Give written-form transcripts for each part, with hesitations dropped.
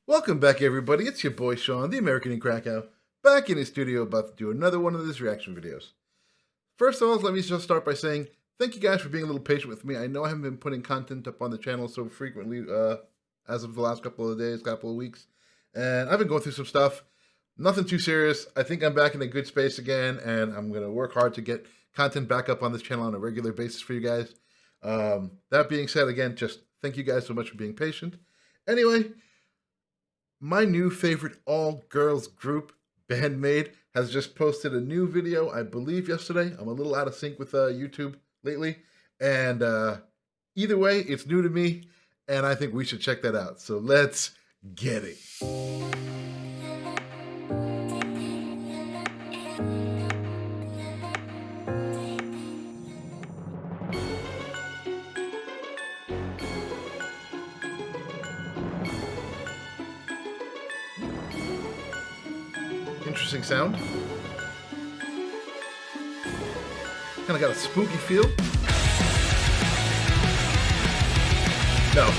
Welcome back, everybody. It's your boy Sean, the American in Krakow, back in the studio about to do another one of these reaction videos. First of all, let me just start by saying thank you guys for being a little patient with me. I know I haven't been putting content up on the channel so frequently as of the last couple of days, couple of weeks, and I've been going through some stuff. Nothing too serious. I think I'm back in a good space again, and I'm going to work hard to get content back up on this channel on a regular basis for you guys. That being said, again, just thank you guys so much for being patient. Anyway, my new favorite all-girls group, BandMaid, has just posted a new video, I believe yesterday. I'm a little out of sync with YouTube lately. And either way, it's new to me, and I think we should check that out. So let's get it. Interesting sound. Kind of got a spooky feel. No.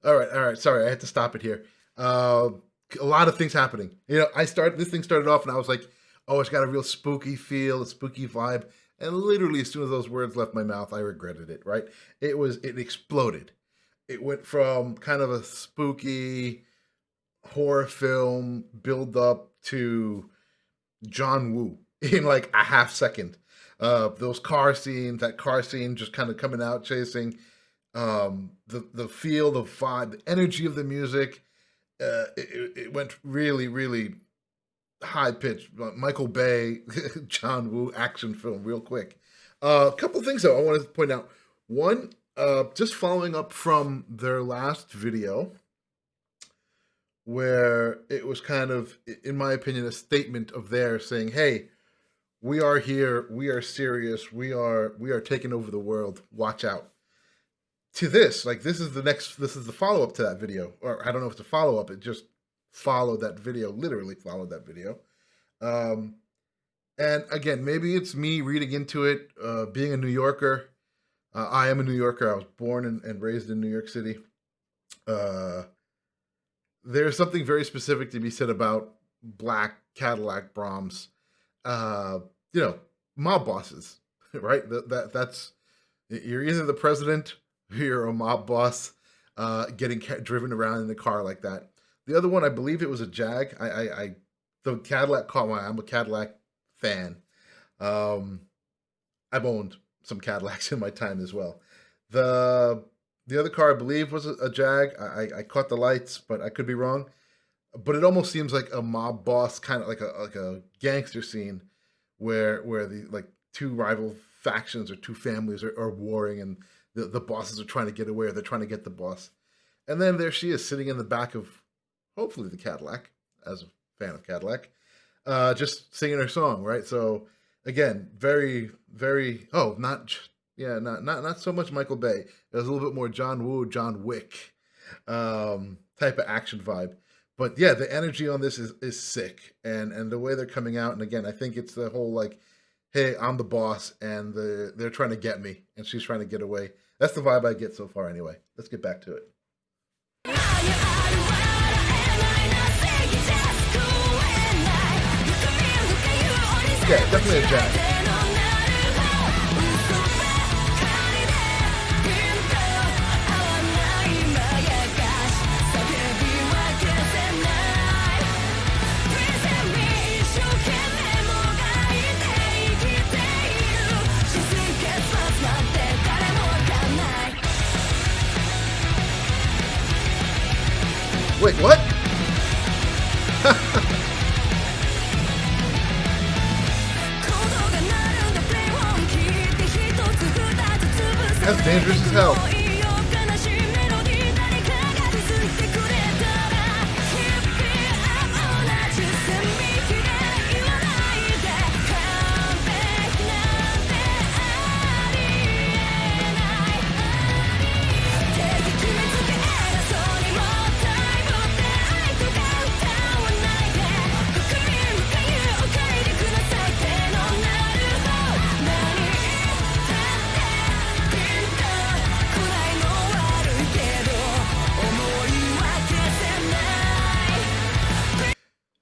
All right. Sorry, I had to stop it here. A lot of things happening. You know, this thing started off and I was like, oh, it's got a real spooky feel, a spooky vibe. And literally as soon as those words left my mouth, I regretted it, right? It exploded. It went from kind of a spooky horror film build up to John Woo in like a half second. Those car scenes, that car scene just kind of coming out chasing, the feel, the vibe, the energy of the music, it went really, really high pitched. Michael Bay, John Woo action film, real quick. A couple things though I wanted to point out. One, just following up from their last video, where it was kind of, in my opinion, a statement of theirs saying, "Hey, we are here. We are serious. We are taking over the world. Watch out." To this, like this is the follow-up to that video, or I don't know if it's a follow-up, it just followed that video, literally followed that video. And again, maybe it's me reading into it, being a New Yorker. I am a New Yorker. I was born and raised in New York City. There's something very specific to be said about black Cadillac Brahms, you know, mob bosses, right? That's, you're either the president, you're a mob boss, getting driven around in the car like that. The other one, I believe it was a Jag. The Cadillac caught my eye. I'm a Cadillac fan. I've owned some Cadillacs in my time as well. The other car, I believe, was a Jag. I caught the lights, but I could be wrong. But it almost seems like a mob boss, kind of like a gangster scene, where the like two rival factions or two families are warring, and the bosses are trying to get away, or they're trying to get the boss. And then there she is sitting in the back of, hopefully, the Cadillac, as a fan of Cadillac, just singing her song, right? So again, very, very, not so much Michael Bay. There's a little bit more John Woo, John Wick type of action vibe. But yeah, the energy on this is sick, and the way they're coming out. And again, I think it's the whole like, hey, I'm the boss, and they're trying to get me, and she's trying to get away. That's the vibe I get so far anyway. Let's get back to it. Yeah, definitely a Jag. Wait, what? That's dangerous as hell.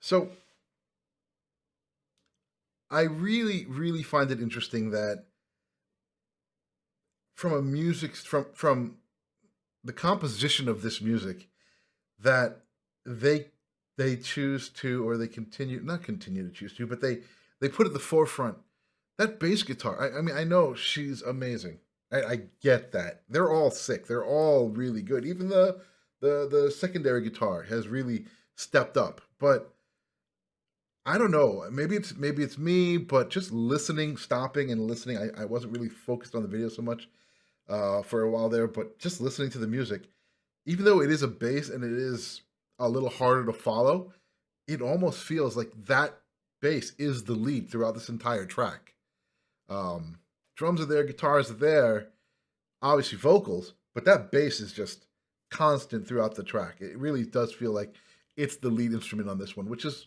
So I really, really find it interesting that from a music from the composition of this music, that they choose to, or they not continue to choose to, but they put at the forefront that bass guitar. I mean, I know she's amazing. I get that. They're all sick. They're all really good. Even the secondary guitar has really stepped up. But I don't know. Maybe it's me, but just listening, stopping and listening. I wasn't really focused on the video so much for a while there, but just listening to the music, even though it is a bass and it is a little harder to follow, it almost feels like that bass is the lead throughout this entire track. Drums are there, guitars are there, obviously vocals, but that bass is just constant throughout the track. It really does feel like it's the lead instrument on this one, which is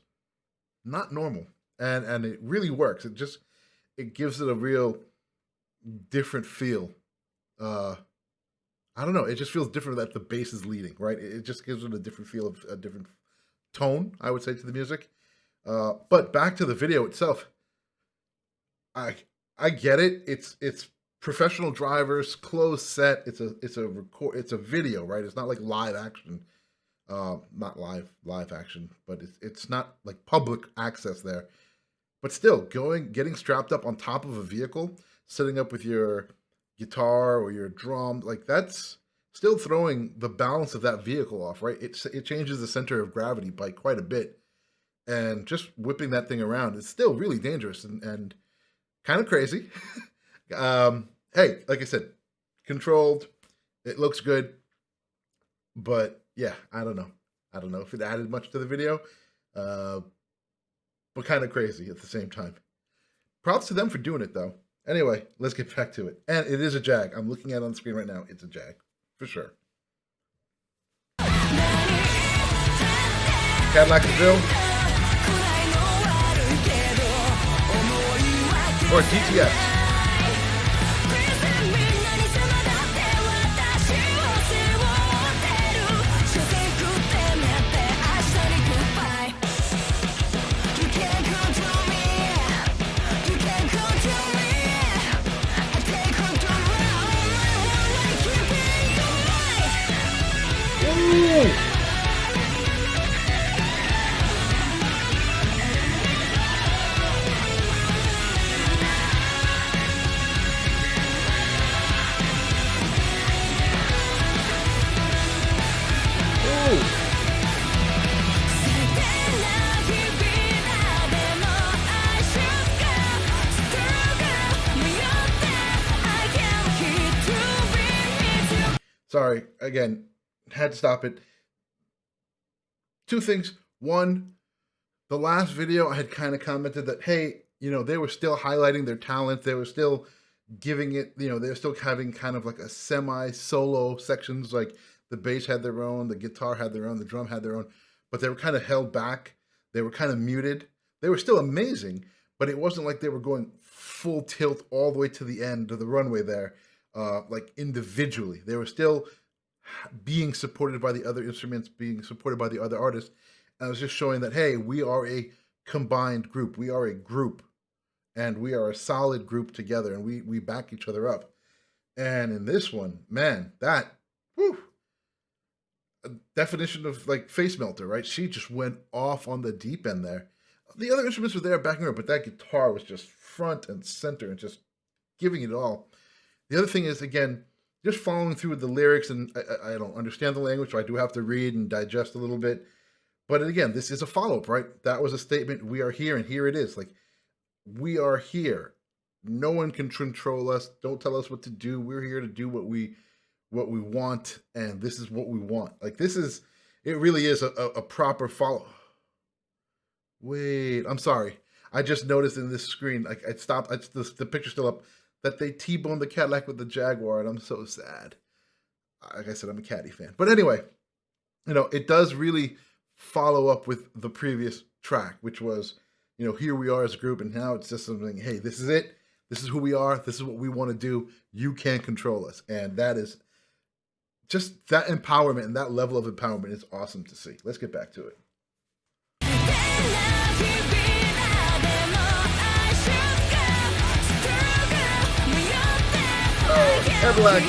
not normal, and it really works. It gives it a real different feel. I don't know. It just feels different that the bass is leading, right? It just gives it a different feel, of a different tone, I would say, to the music. But back to the video itself, I get it. It's professional drivers, closed set. It's a video, right? It's not like live action. Not live action, but it's not like public access there. But still, getting strapped up on top of a vehicle, sitting up with your guitar or your drum, like that's still throwing the balance of that vehicle off, right? It changes the center of gravity by quite a bit, and just whipping that thing around is still really dangerous and kind of crazy. Hey, like I said, controlled. It looks good, but yeah, I don't know. I don't know if it added much to the video, but kind of crazy at the same time. Props to them for doing it, though. Anyway, let's get back to it. And it is a Jag. I'm looking at it on the screen right now. It's a Jag, for sure. Cadillac DeVille. Or GTS. Sorry, again, had to stop it. Two things. One, the last video I had kind of commented that, hey, they were still highlighting their talent. They were still giving it, they were still having kind of like a semi-solo sections, like the bass had their own, the guitar had their own, the drum had their own, but they were kind of held back. They were kind of muted. They were still amazing, but it wasn't like they were going full tilt all the way to the end of the runway there, like individually. They were still being supported by the other instruments, being supported by the other artists. And I was just showing that, hey, we are a combined group. We are a group, and we are a solid group together, and we back each other up. And in this one, man, that, whew, a definition of like face melter, right? She just went off on the deep end there. The other instruments were there backing her, but that guitar was just front and center and just giving it all. The other thing is, again, just following through with the lyrics, and I don't understand the language, so I do have to read and digest a little bit. But again, this is a follow-up, right? That was a statement. We are here, and here it is. Like, we are here. No one can control us. Don't tell us what to do. We're here to do what we want, and this is what we want. Like, it really is a proper follow. Wait, I'm sorry. I just noticed in this screen, like I stopped, the picture's still up, that they T-boned the Cadillac with the Jaguar, and I'm so sad. Like I said, I'm a Caddy fan. But anyway, it does really follow up with the previous track, which was, here we are as a group, and now it's just something, hey, this is it. This is who we are. This is what we want to do. You can't control us. And that is just that empowerment, and that level of empowerment is awesome to see. Let's get back to it. Oh, Cadillac.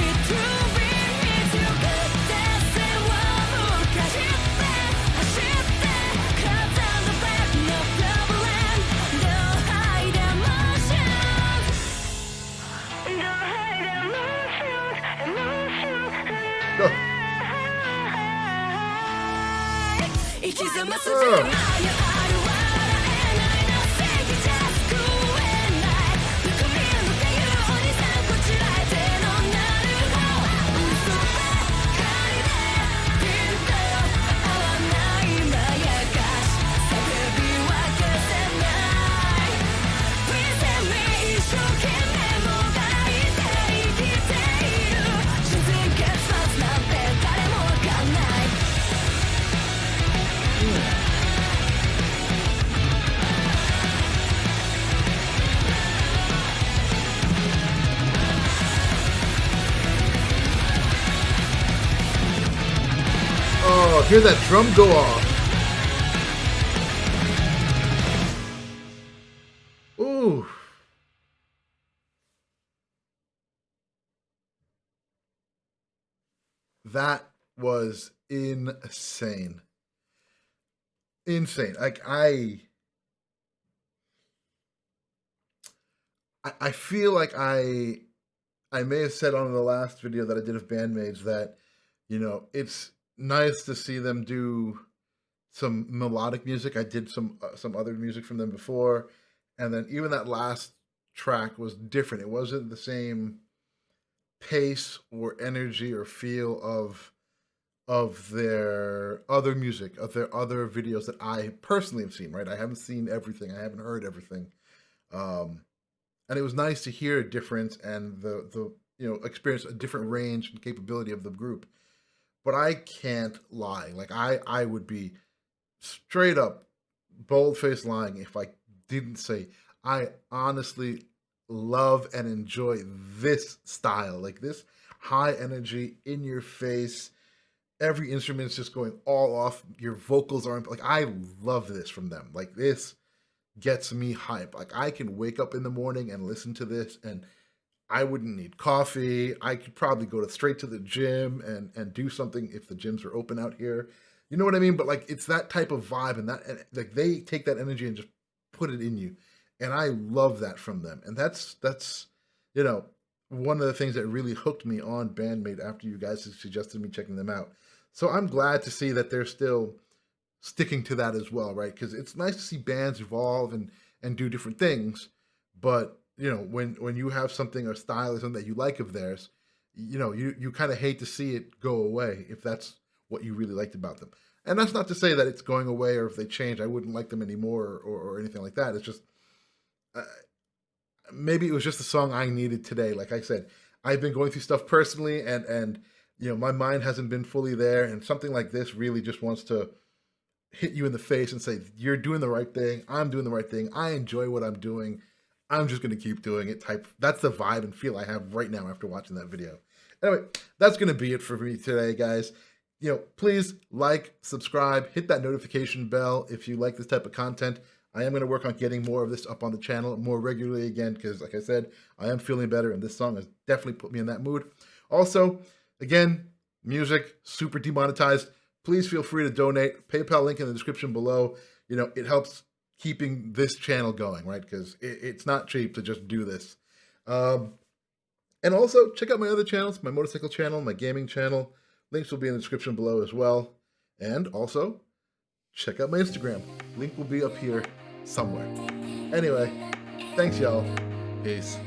Oh, hear that drum go off. Ooh. That was insane. Insane. Like I feel like I may have said on the last video that I did of BandMaids that, it's nice to see them do some melodic music. I did some other music from them before, and then even that last track was different. It wasn't the same pace or energy or feel of their other music, of their other videos that I personally have seen, right? I haven't seen everything. I haven't heard everything. And it was nice to hear a difference and the experience a different range and capability of the group. But I can't lie. Like I would be straight up bold-faced lying if I didn't say I honestly love and enjoy this style. Like this high energy, in your face, every instrument's just going all off. Your vocals aren't, like, I love this from them. Like this gets me hype. Like I can wake up in the morning and listen to this, and I wouldn't need coffee. I could probably go straight to the gym and do something if the gyms are open out here. You know what I mean? But like, it's that type of vibe, and like they take that energy and just put it in you. And I love that from them. And that's one of the things that really hooked me on BandMaid after you guys suggested me checking them out. So I'm glad to see that they're still sticking to that as well, right? Because it's nice to see bands evolve and do different things. But when you have something or style or something that you like of theirs, you kind of hate to see it go away if that's what you really liked about them. And that's not to say that it's going away, or if they change, I wouldn't like them anymore or anything like that. It's just maybe it was just the song I needed today. Like I said, I've been going through stuff personally, and my mind hasn't been fully there, and something like this really just wants to hit you in the face and say, you're doing the right thing. I'm doing the right thing. I enjoy what I'm doing. I'm just going to keep doing it type. That's the vibe and feel I have right now after watching that video. Anyway, that's going to be it for me today, guys. Please like, subscribe, hit that notification bell if you like this type of content. I am going to work on getting more of this up on the channel more regularly again, because like I said, I am feeling better, and this song has definitely put me in that mood. Also, again, music, super demonetized. Please feel free to donate. PayPal link in the description below. It helps keeping this channel going, right? Because it's not cheap to just do this. And also, check out my other channels, my motorcycle channel, my gaming channel. Links will be in the description below as well. And also, check out my Instagram. Link will be up here somewhere. Anyway, thanks, y'all. Peace.